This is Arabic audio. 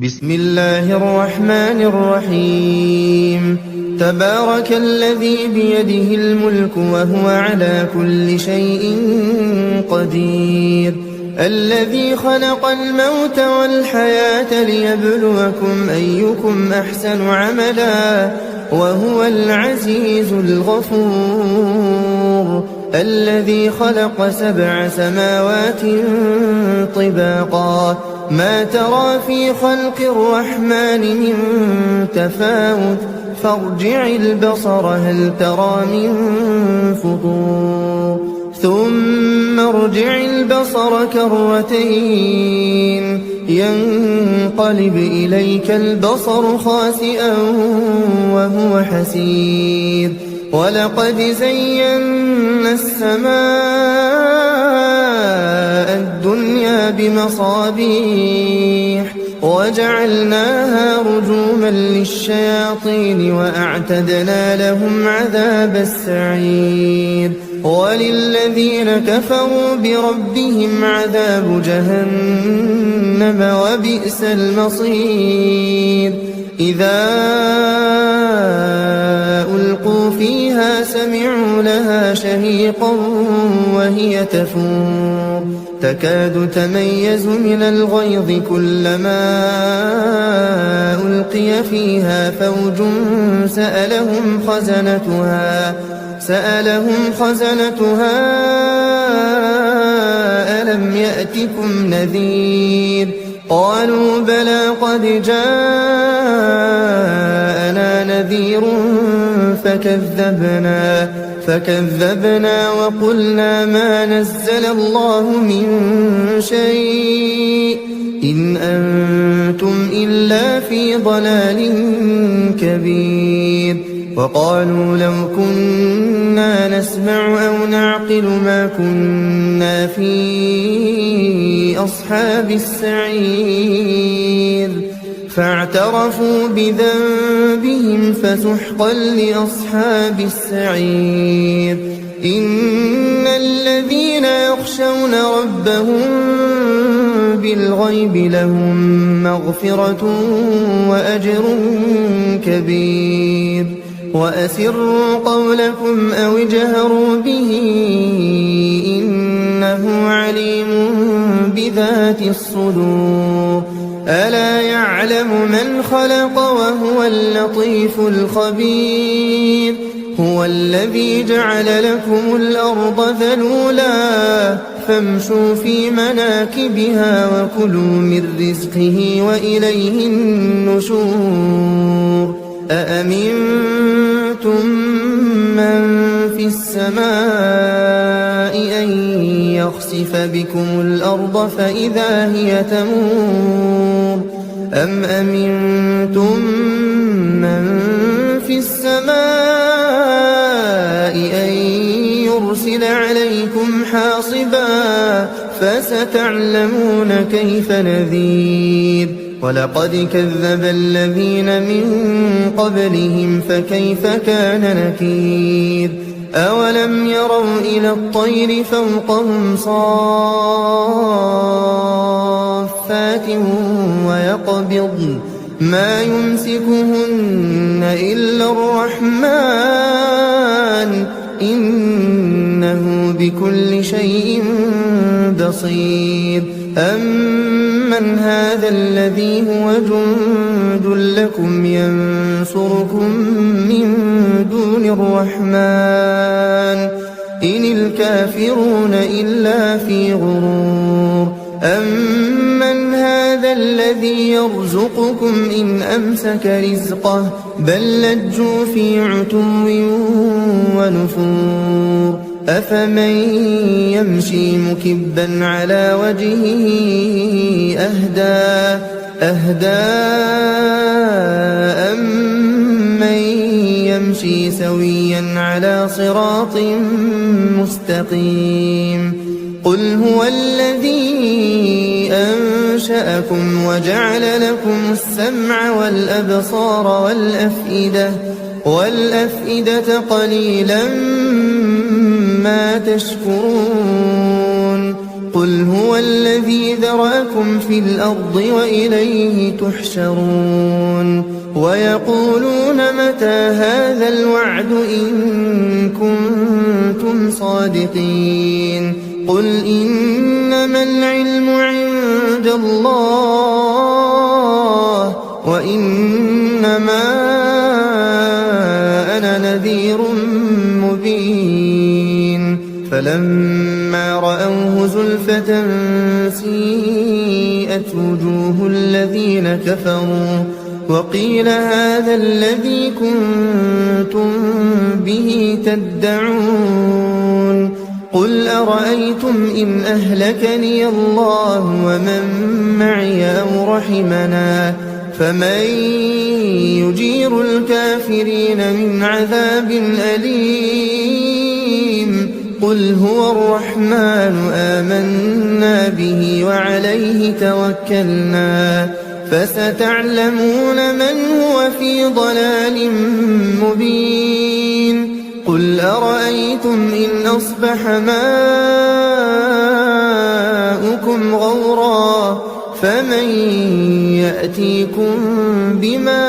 بسم الله الرحمن الرحيم تبارك الذي بيده الملك وهو على كل شيء قدير الذي خلق الموت والحياة ليبلوكم أيكم أحسن عملا وهو العزيز الغفور الذي خلق 7 سماوات طباقا ما ترى في خلق الرحمن من تفاوت فارجع البصر هل ترى من فطور ثم ارجع البصر كرتين ينقلب إليك البصر خاسئا وهو حسير ولقد زينا السماء الدنيا بمصابيح وجعلناها رجوما للشياطين وأعتدنا لهم عذاب السعير وللذين كفروا بربهم عذاب جهنم وبئس المصير إذا ألقوا فيها سمعوا لها شهيقا وهي تفور تكاد تميز من الغيظ كلما ألقي فيها فوج سألهم خزنتها ألم يأتكم نذير قالوا بلى قد جاءنا نذير فكذبنا وقلنا ما نزل الله من شيء إن أنتم إلا في ضلال كبير وقالوا لو كنا نسمع أو نعقل ما كنا في أصحاب السعير فاعترفوا بذنبهم فسحقا لأصحاب السعير إن الذين يخشون ربهم بالغيب لهم مغفرة وأجر كبير وأسروا قولكم أو اجهروا به إنه عليم بذات الصدور ألا يعلم من خلق وهو اللطيف الخبير هو الذي جعل لكم الأرض ذلولا فامشوا في مناكبها وكلوا من رزقه وإليه النشور أأمنتم من في السماء أن يخسف بكم الأرض فإذا هي تمور أم أمنتم من في السماء أن يرسل عليكم حاصبا فستعلمون كيف نذير ولقد كذب الذين من قبلهم فكيف كان نكير أولم يروا إلى الطير فوقهم صافات ويقبضن ما يمسكهن إلا الرحمن إنه بكل شيء بصير أمن هذا الذي هو جند لكم ينصركم من دون الرحمن إن الكافرون إلا في غرور أمن هذا الذي يرزقكم إن أمسك رزقه بل لجوا في عتو ونفور أفمن يمشي مكبا على وجهه أهدى أمن يمشي سويا على صراط مستقيم قل هو الذي أنشأكم وجعل لكم السمع والأبصار والأفئدة قليلا ما تشكرون قل هو الذي ذرأكم في الأرض وإليه تحشرون ويقولون متى هذا الوعد إن كنتم صادقين قل إنما العلم عند الله وإنما أنا نذير مبين فلما رأوه زلفة سيئت وجوه الذين كفروا وقيل هذا الذي كنتم به تدعون قل أرأيتم إن أهلكني الله ومن معي أو رحمنا فمن يجير الكافرين من عذاب أليم قل هو الرحمن آمنا به وعليه توكلنا فستعلمون من هو في ضلال مبين قل أرأيتم إن أصبح ماؤكم غورا فمن يأتيكم بماء